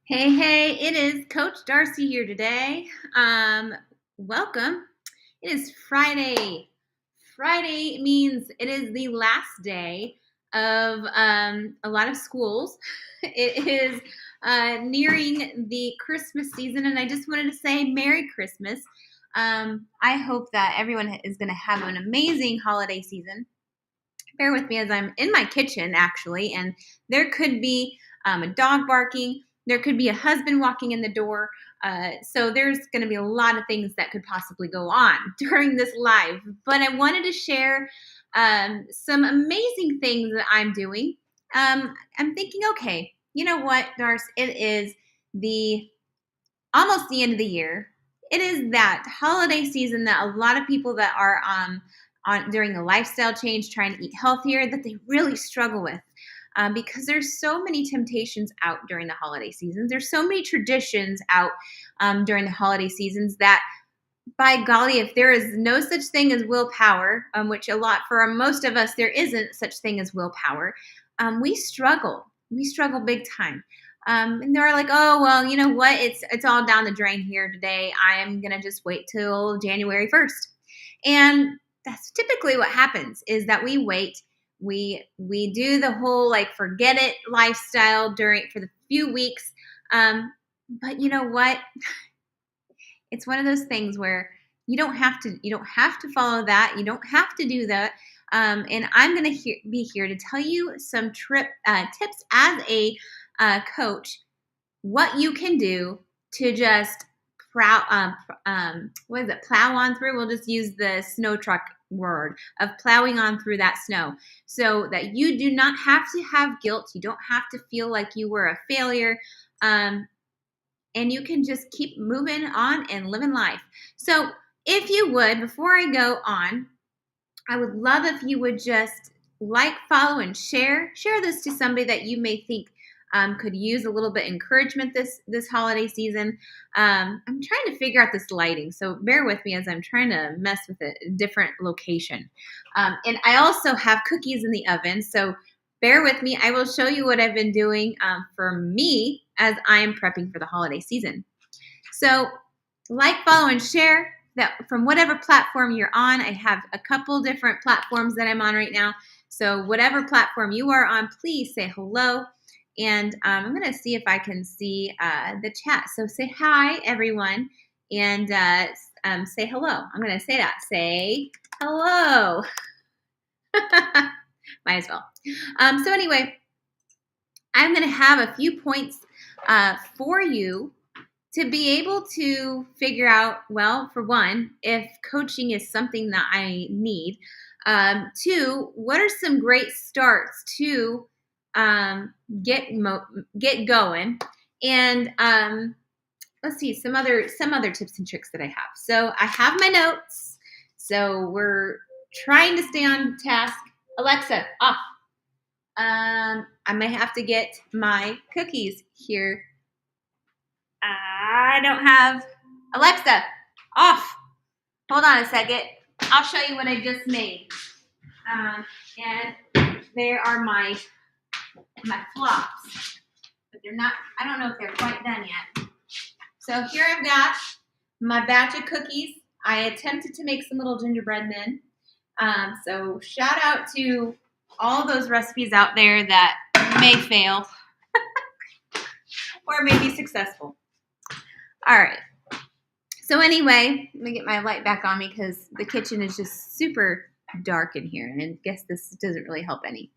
Hey, it is Coach Darcy here today. Welcome. It is Friday. Friday means it is the last day of a lot of schools. It is nearing the Christmas season, and I just wanted to say Merry Christmas. I hope that everyone is going to have an amazing holiday season. Bear with me as I'm in my kitchen, actually, and there could be a dog barking. There could be a husband walking in the door. So there's going to be a lot of things that could possibly go on during this live. But I wanted to share some amazing things that I'm doing. I'm thinking, okay, you know what, Darce? It is the almost the end of the year. It is that holiday season that a lot of people that are on during a lifestyle change, trying to eat healthier, that they really struggle with. Because there's so many temptations out during the holiday seasons. There's so many traditions out during the holiday seasons that, by golly, if there is no such thing as willpower, which a lot for most of us there isn't such thing as willpower, we struggle. We struggle big time. And they're like, oh well, you know what? It's all down the drain here today. I am gonna just wait till January 1st, and that's typically what happens. Is that we wait. We do the whole like forget it lifestyle for the few weeks. But you know what? It's one of those things where you don't have to follow that. You don't have to do that. And I'm going to be here to tell you some tips as a coach, what you can do to just plow on through. We'll just use the snow truck word of plowing on through that snow, so that you do not have to have guilt. You don't have to feel like you were a failure. And you can just keep moving on and living life. So if you would, before I go on, I would love if you would just like, follow, and share this to somebody that you may think could use a little bit of encouragement this holiday season. I'm trying to figure out this lighting, so bear with me as I'm trying to mess with a different location. And I also have cookies in the oven, so bear with me. I will show you what I've been doing for me as I am prepping for the holiday season. So like, follow, and share that from whatever platform you're on. I have a couple different platforms that I'm on right now. So whatever platform you are on, please say hello. And I'm going to see if I can see the chat. So say hi, everyone, and say hello. I'm going to say that. Say hello. Might as well. So anyway, I'm going to have a few points for you to be able to figure out, well, for one, if coaching is something that I need. Two, what are some great starts to get going? And let's see, some other tips and tricks that I have. So I have my notes. So we're trying to stay on task. Alexa, off. I may have to get my cookies here. I don't have Alexa, off. Hold on a second. I'll show you what I just made. And there are my flops. But they're not, I don't know if they're quite done yet. So here I've got my batch of cookies. I attempted to make some little gingerbread men. So shout out to all those recipes out there that may fail or may be successful. All right. So anyway, let me get my light back on because the kitchen is just super dark in here, and I guess this doesn't really help any.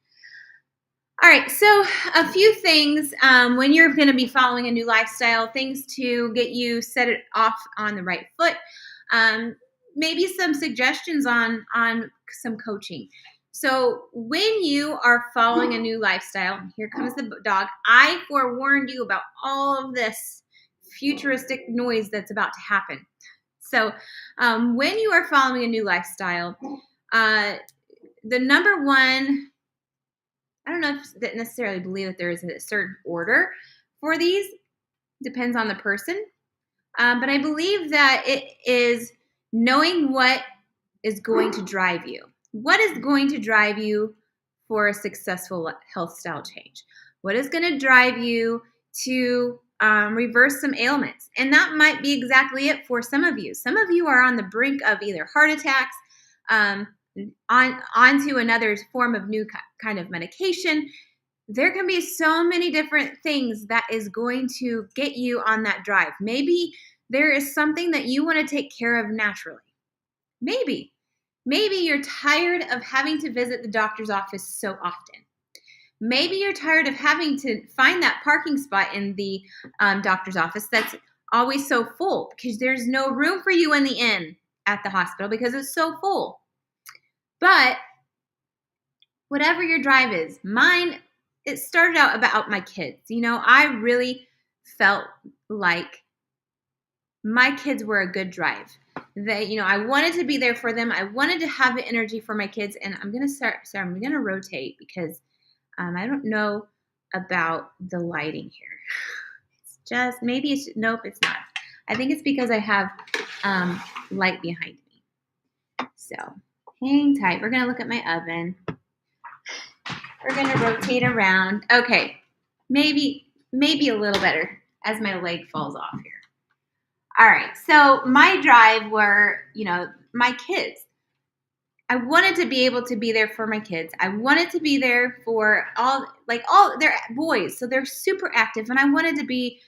All right, so a few things when you're going to be following a new lifestyle, things to get you set it off on the right foot. Maybe some suggestions on some coaching. So when you are following a new lifestyle, here comes the dog. I forewarned you about all of this futuristic noise that's about to happen. So when you are following a new lifestyle, the number one, I don't know if I necessarily believe that there is a certain order for these. Depends on the person. But I believe that it is knowing what is going to drive you. What is going to drive you for a successful health style change? What is going to drive you to reverse some ailments. And that might be exactly it for some of you. Some of you are on the brink of either heart attacks, um, onto another form of new kind of medication. There can be so many different things that is going to get you on that drive. Maybe there is something that you want to take care of naturally. Maybe. Maybe you're tired of having to visit the doctor's office so often. Maybe you're tired of having to find that parking spot in the doctor's office that's always so full because there's no room for you in the inn at the hospital because it's so full. But whatever your drive is, mine, it started out about my kids. I really felt like my kids were a good drive. I wanted to be there for them. I wanted to have the energy for my kids. And I'm going to rotate because I don't know about the lighting here. It's just, nope, it's not. I think it's because I have light behind me. So hang tight. We're going to look at my oven. We're going to rotate around. Okay, maybe a little better as my leg falls off here. All right, so my drive were, my kids. I wanted to be able to be there for my kids. I wanted to be there for all they're boys, so they're super active, and I wanted to be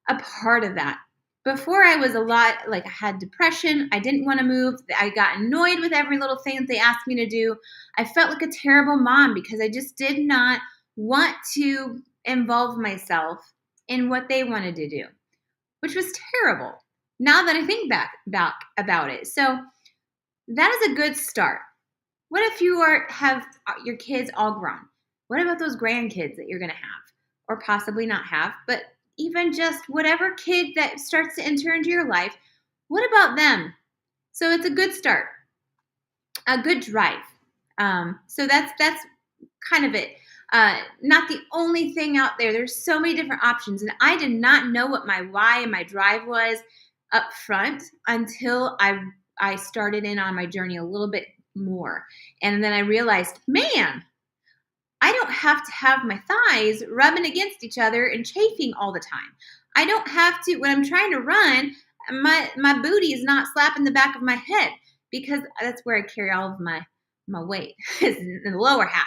a part of that. Before I was I had depression. I didn't want to move. I got annoyed with every little thing that they asked me to do. I felt like a terrible mom because I just did not want to involve myself in what they wanted to do, which was terrible. Now that I think back about it. So that is a good start. What if you have your kids all grown? What about those grandkids that you're going to have or possibly not have, but even just whatever kid that starts to enter into your life, what about them? So it's a good start, a good drive. So that's kind of it. Not the only thing out there. There's so many different options, and I did not know what my why and my drive was up front until I started in on my journey a little bit more. And then I realized, man, I don't have to have my thighs rubbing against each other and chafing all the time. I don't have to, when I'm trying to run, my booty is not slapping the back of my head because that's where I carry all of my weight is in the lower half.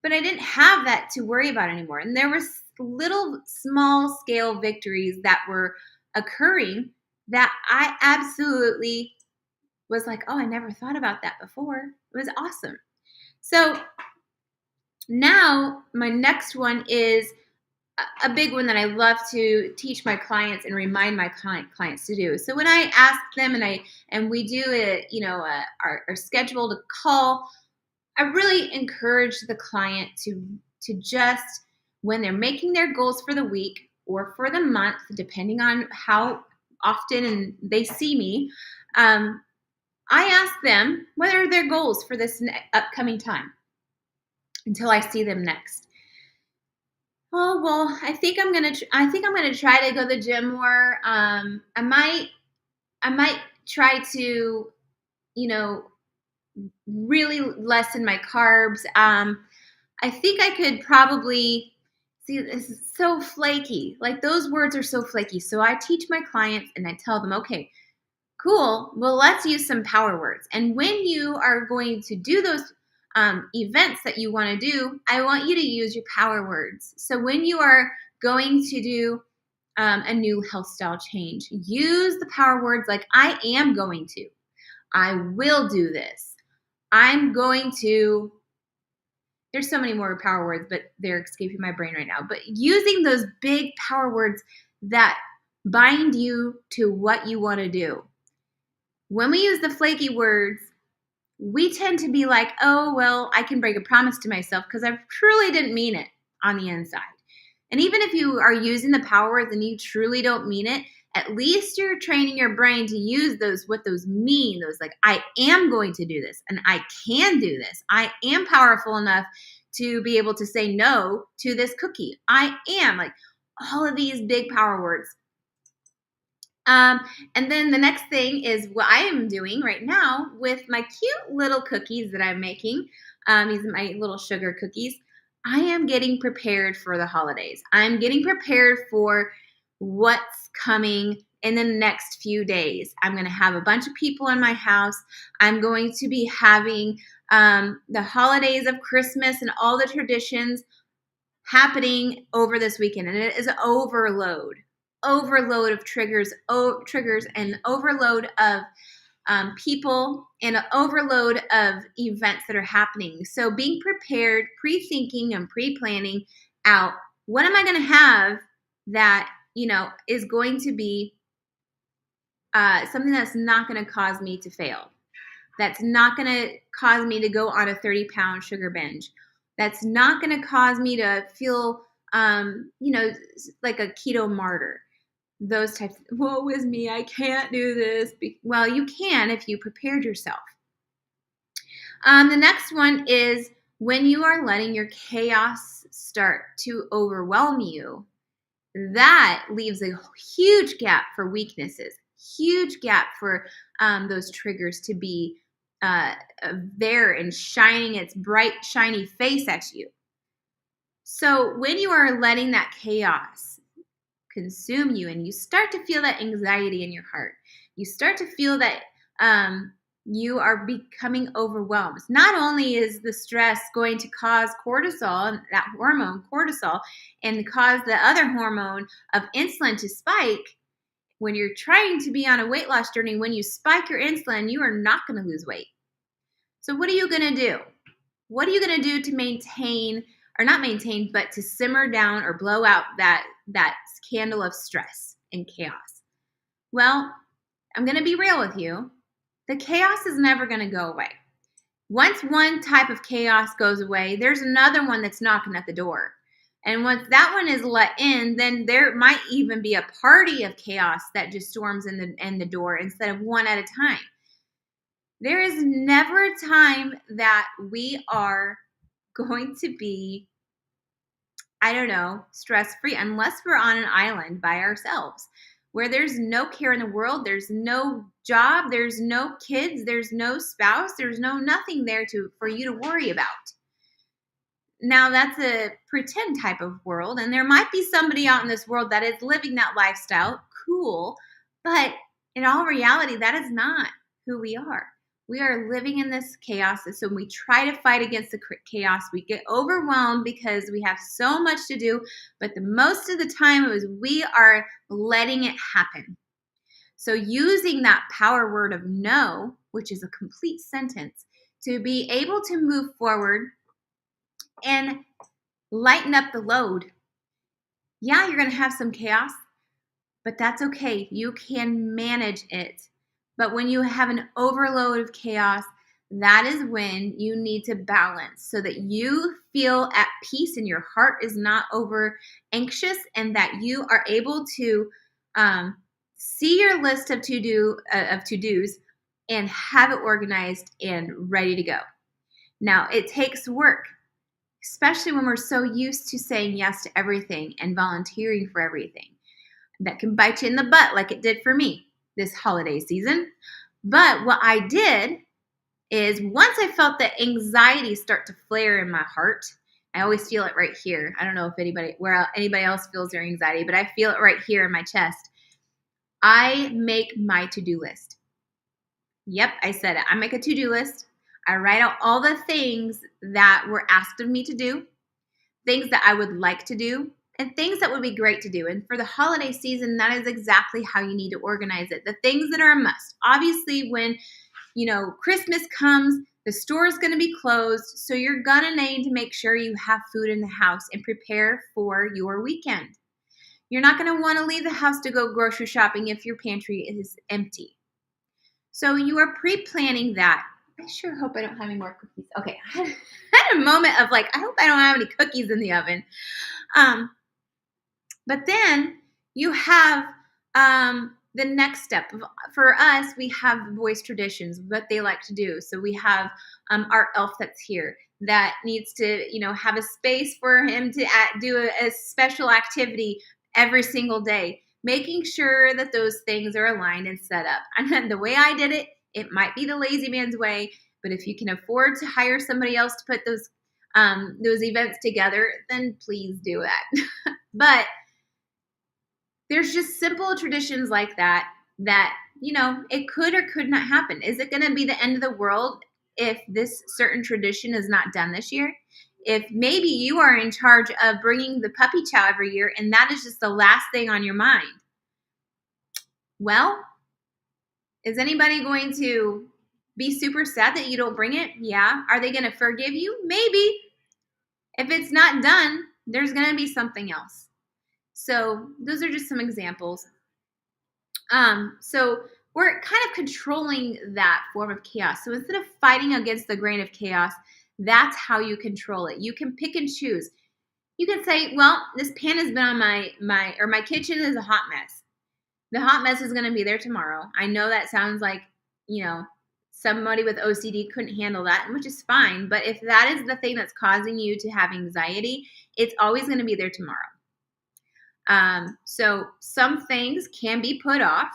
But I didn't have that to worry about anymore. And there were little small scale victories that were occurring that I absolutely was like, oh, I never thought about that before. It was awesome. So now my next one is a big one that I love to teach my clients and remind my clients to do. So when I ask them and we do our scheduled call, I really encourage the client to just, when they're making their goals for the week or for the month, depending on how often they see me, I ask them what are their goals for this upcoming time until I see them next. Oh, well, I think I'm gonna try to go to the gym more. I might try to, really lessen my carbs. I think I could probably see, this is so flaky. Like, those words are so flaky. So I teach my clients and I tell them, okay, cool. Well, let's use some power words. And when you are going to do those events that you want to do, I want you to use your power words. So when you are going to do a new health style change, use the power words like I am going to, I will do this, I'm going to. There's so many more power words, but they're escaping my brain right now. But using those big power words that bind you to what you want to do. When we use the flaky words, we tend to be like, oh, well, I can break a promise to myself because I truly didn't mean it on the inside. And even if you are using the power words and you truly don't mean it, at least you're training your brain to use what those mean. Those like, I am going to do this and I can do this. I am powerful enough to be able to say no to this cookie. I am, like, all of these big power words. And then the next thing is what I am doing right now with my cute little cookies that I'm making. These are my little sugar cookies. I am getting prepared for the holidays. I'm getting prepared for what's coming in the next few days. I'm going to have a bunch of people in my house. I'm going to be having the holidays of Christmas and all the traditions happening over this weekend. And it is an overload of triggers and overload of people and an overload of events that are happening. So being prepared, pre-thinking and pre-planning out, what am I going to have that, is going to be something that's not going to cause me to fail. That's not going to cause me to go on a 30-pound sugar binge. That's not going to cause me to feel, like a keto martyr. Those types of, woe is me, I can't do this. Well, you can if you prepared yourself. The next one is when you are letting your chaos start to overwhelm you, that leaves a huge gap for weaknesses, huge gap for those triggers to be there and shining its bright, shiny face at you. So when you are letting that chaos consume you and you start to feel that anxiety in your heart, you start to feel that you are becoming overwhelmed. Not only is the stress going to cause cortisol, that hormone cortisol, and cause the other hormone of insulin to spike. When you're trying to be on a weight loss journey, when you spike your insulin, you are not going to lose weight. So what are you going to do? What are you going to do to maintain, or not maintain, but to simmer down or blow out that candle of stress and chaos? Well, I'm going to be real with you. The chaos is never going to go away. Once one type of chaos goes away, there's another one that's knocking at the door. And once that one is let in, then there might even be a party of chaos that just storms in the door instead of one at a time. There is never a time that we are going to be, stress-free unless we're on an island by ourselves, where there's no care in the world, there's no job, there's no kids, there's no spouse, there's no nothing there for you to worry about. Now, that's a pretend type of world, and there might be somebody out in this world that is living that lifestyle. Cool. But in all reality, that is not who we are. We are living in this chaos. And so when we try to fight against the chaos, we get overwhelmed because we have so much to do. But the most of the time, we are letting it happen. So using that power word of no, which is a complete sentence, to be able to move forward and lighten up the load. Yeah, you're going to have some chaos, but that's okay. You can manage it. But when you have an overload of chaos, that is when you need to balance so that you feel at peace and your heart is not over anxious, and that you are able to see your list of to-dos and have it organized and ready to go. Now, it takes work, especially when we're so used to saying yes to everything and volunteering for everything. That can bite you in the butt like it did for me this holiday season. But what I did is, once I felt the anxiety start to flare in my heart, I always feel it right here. I don't know if anybody else feels their anxiety, but I feel it right here in my chest. I make my to-do list. Yep, I said it. I make a to-do list. I write out all the things that were asked of me to do, things that I would like to do, and things that would be great to do. And for the holiday season, that is exactly how you need to organize it. The things that are a must. Obviously, when, Christmas comes, the store is going to be closed. So you're going to need to make sure you have food in the house and prepare for your weekend. You're not going to want to leave the house to go grocery shopping if your pantry is empty. So you are pre-planning that. I sure hope I don't have any more cookies. Okay, I had a moment of I hope I don't have any cookies in the oven. But then you have the next step. For us, we have the boys' traditions, what they like to do. So we have our elf that's here that needs to, have a space for him to do a special activity every single day, making sure that those things are aligned and set up. And then the way I did it, it might be the lazy man's way, but if you can afford to hire somebody else to put those those events together, then please do that. But there's just simple traditions like that it could or could not happen. Is it going to be the end of the world if this certain tradition is not done this year? If maybe you are in charge of bringing the puppy chow every year and that is just the last thing on your mind, well, is anybody going to be super sad that you don't bring it? Yeah. Are they going to forgive you? Maybe. If it's not done, there's going to be something else. So those are just some examples. So we're kind of controlling that form of chaos. So instead of fighting against the grain of chaos, that's how you control it. You can pick and choose. You can say, well, this pan has been on my kitchen is a hot mess. The hot mess is going to be there tomorrow. I know that sounds like, somebody with OCD couldn't handle that, which is fine. But if that is the thing that's causing you to have anxiety, it's always going to be there tomorrow. So some things can be put off,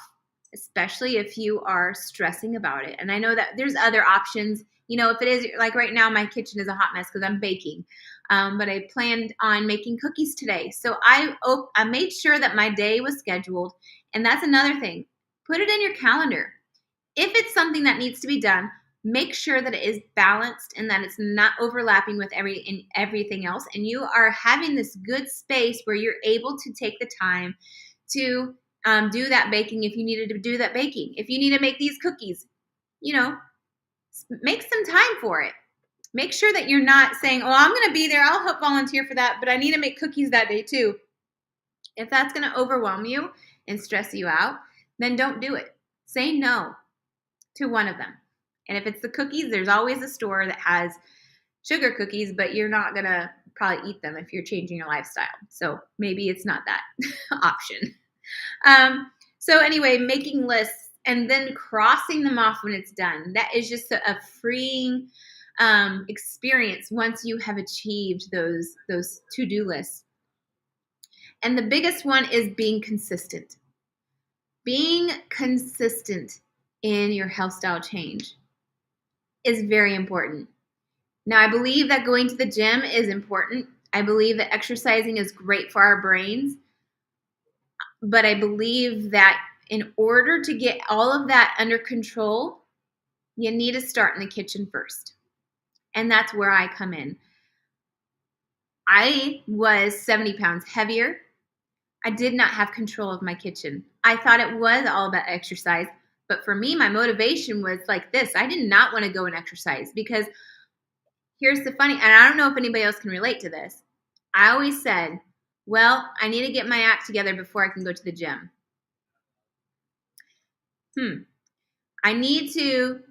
especially if you are stressing about it. And I know that there's other options. If it is like right now, my kitchen is a hot mess because I'm baking. But I planned on making cookies today. So I made sure that my day was scheduled. And that's another thing. Put it in your calendar. If it's something that needs to be done, make sure that it is balanced and that it's not overlapping with everything else. And you are having this good space where you're able to take the time to do that baking if you needed to do that baking. If you need to make these cookies, make some time for it. Make sure that you're not saying, oh, I'm going to be there. I'll help volunteer for that, but I need to make cookies that day too. If that's going to overwhelm you and stress you out, then don't do it. Say no to one of them. And if it's the cookies, there's always a store that has sugar cookies, but you're not going to probably eat them if you're changing your lifestyle. So maybe it's not that option. So anyway, making lists and then crossing them off when it's done. That is just a freeing experience once you have achieved those to-do lists. And the biggest one is being consistent. Being consistent in your health style change is very important. Now, I believe that going to the gym is important. I believe that exercising is great for our brains. But I believe that in order to get all of that under control, you need to start in the kitchen first. And that's where I come in. I was 70 pounds heavier. I did not have control of my kitchen. I thought it was all about exercise. But for me, my motivation was like this. I did not want to go and exercise because here's the funny, and I don't know if anybody else can relate to this. I always said, well, I need to get my act together before I can go to the gym. I need to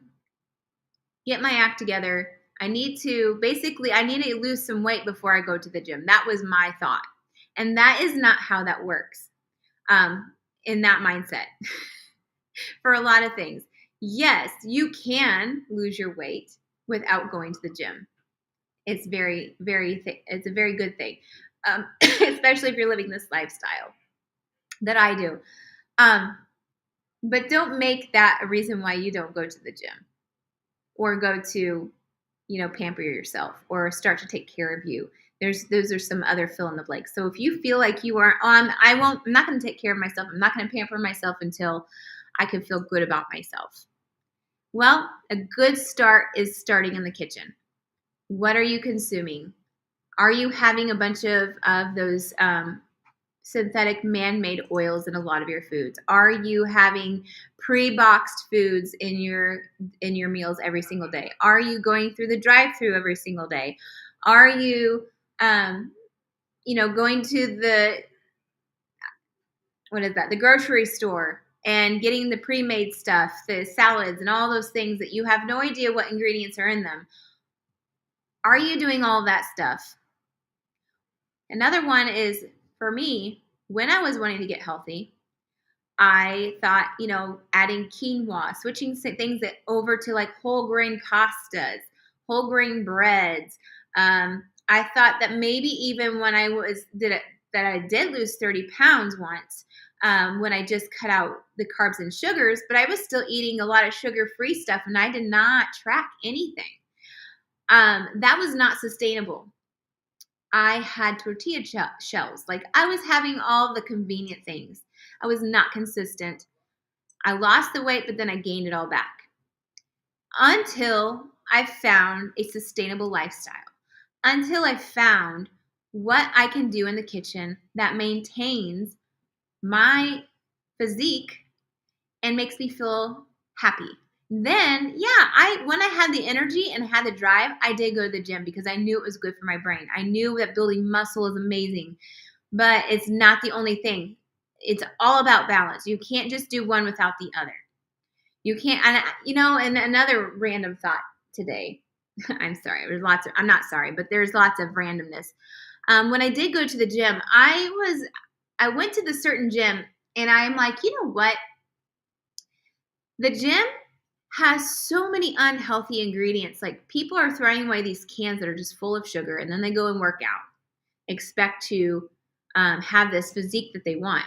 get my act together. I need to lose some weight before I go to the gym. That was my thought. And that is not how that works in that mindset. For a lot of things. Yes, you can lose your weight without going to the gym. It's it's a very good thing, especially if you're living this lifestyle that I do. But don't make that a reason why you don't go to the gym or go to, pamper yourself or start to take care of you. Those are some other fill in the blank. So if you feel like you are I'm not going to take care of myself. I'm not going to pamper myself until I can feel good about myself. Well, a good start is starting in the kitchen. What are you consuming? Are you having a bunch of those synthetic man-made oils in a lot of your foods? Are you having pre-boxed foods in your meals every single day? Are you going through the drive-through every single day? Are you going to the grocery store and getting the pre-made stuff, the salads and all those things that you have no idea what ingredients are in them? Are you doing all that stuff? Another one is, for me, when I was wanting to get healthy, I thought, adding quinoa, switching things over to like whole grain pastas, whole grain breads. I thought that maybe even when I did lose 30 pounds once, when I just cut out the carbs and sugars, but I was still eating a lot of sugar-free stuff and I did not track anything. That was not sustainable. I had tortilla shells. Like, I was having all the convenient things. I was not consistent. I lost the weight, but then I gained it all back until I found a sustainable lifestyle, until I found what I can do in the kitchen that maintains my physique and makes me feel happy. Then, yeah, when I had the energy and had the drive, I did go to the gym because I knew it was good for my brain. I knew that building muscle is amazing, but it's not the only thing. It's all about balance. You can't just do one without the other. You can't, and another random thought today. I'm sorry. I'm not sorry, but there's lots of randomness. When I did go to the gym, I went to the certain gym and I'm like, you know what? The gym has so many unhealthy ingredients. Like, people are throwing away these cans that are just full of sugar, and then they go and work out, expect to have this physique that they want.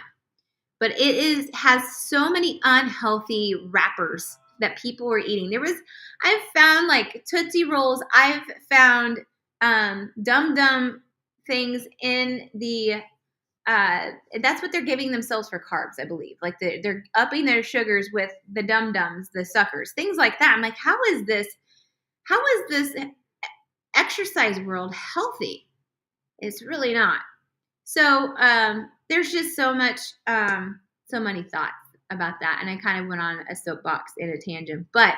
But has so many unhealthy wrappers that people were eating. I've found like Tootsie Rolls. I've found Dum Dum things in the that's what they're giving themselves for carbs, I believe. Like, they're upping their sugars with the Dum Dums, the suckers, things like that. I'm like, how is this exercise world healthy? It's really not. So there's just so many thoughts about that, and I kind of went on a soapbox in a tangent. But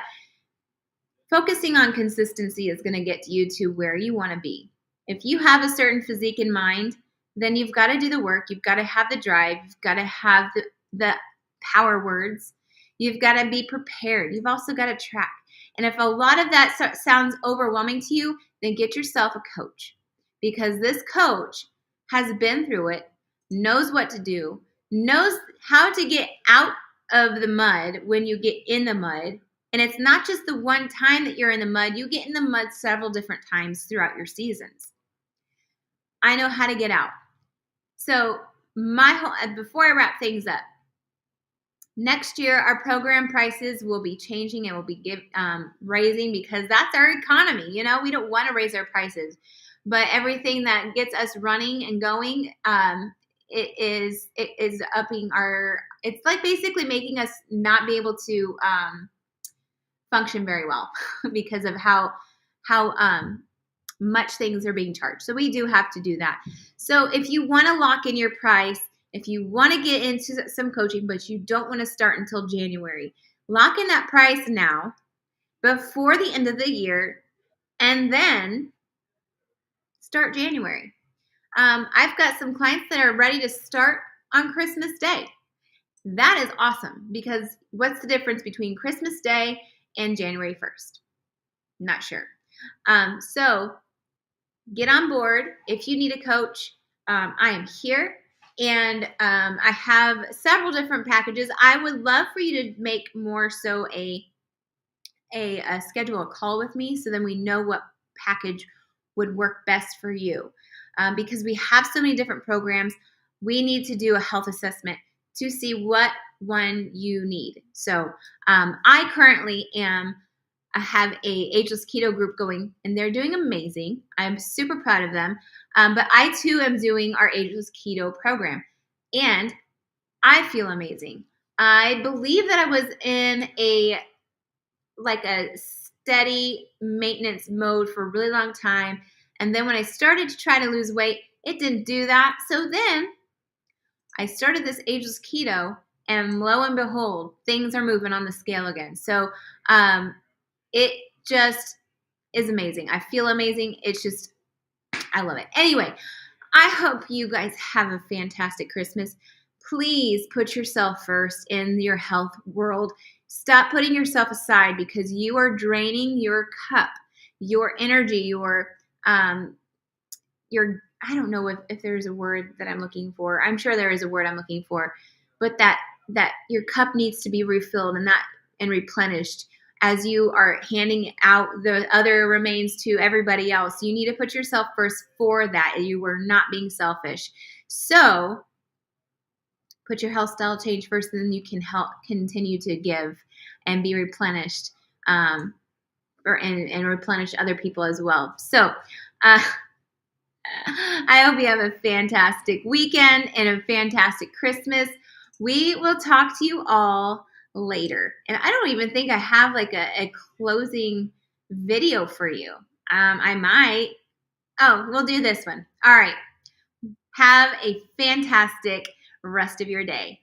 focusing on consistency is going to get you to where you want to be. If you have a certain physique in mind, then you've got to do the work. You've got to have the drive. You've got to have the power words. You've got to be prepared. You've also got to track. And if a lot of that sounds overwhelming to you, then get yourself a coach, because this coach has been through it, knows what to do, knows how to get out of the mud when you get in the mud. And it's not just the one time that you're in the mud. You get in the mud several different times throughout your seasons. I know how to get out. So before I wrap things up, next year our program prices will be changing and will be raising, because that's our economy. You know, we don't want to raise our prices, but everything that gets us running and going, it is upping it's like basically making us not be able to function very well because of how much things are being charged. So we do have to do that. So if you want to lock in your price, if you want to get into some coaching, but you don't want to start until January, lock in that price now before the end of the year, and then start January. I've got some clients that are ready to start on Christmas Day. That is awesome, because what's the difference between Christmas Day and January 1st? Not sure. So get on board. If you need a coach, I am here. And I have several different packages. I would love for you to make more so a schedule a call with me, so then we know what package would work best for you. Because we have so many different programs, we need to do a health assessment to see what one you need. So I currently have a ageless keto group going, and they're doing amazing. I'm super proud of them. But I too am doing our ageless keto program, and I feel amazing. I believe that I was in a steady maintenance mode for a really long time. And then when I started to try to lose weight, it didn't do that. So then I started this ageless keto, and lo and behold, things are moving on the scale again. So it just is amazing. I feel amazing. It's just, I love it. Anyway, I hope you guys have a fantastic Christmas. Please put yourself first in your health world. Stop putting yourself aside, because you are draining your cup, your energy, your I don't know if there's a word that I'm looking for. I'm sure there is a word I'm looking for, but that your cup needs to be refilled and replenished as you are handing out the other remains to everybody else. You need to put yourself first for that. You are not being selfish. So put your health style change first, and then you can help continue to give and be replenished and replenish other people as well. So I hope you have a fantastic weekend and a fantastic Christmas. We will talk to you all later. And I don't even think I have like a closing video for you. I might. Oh, we'll do this one. All right. Have a fantastic rest of your day.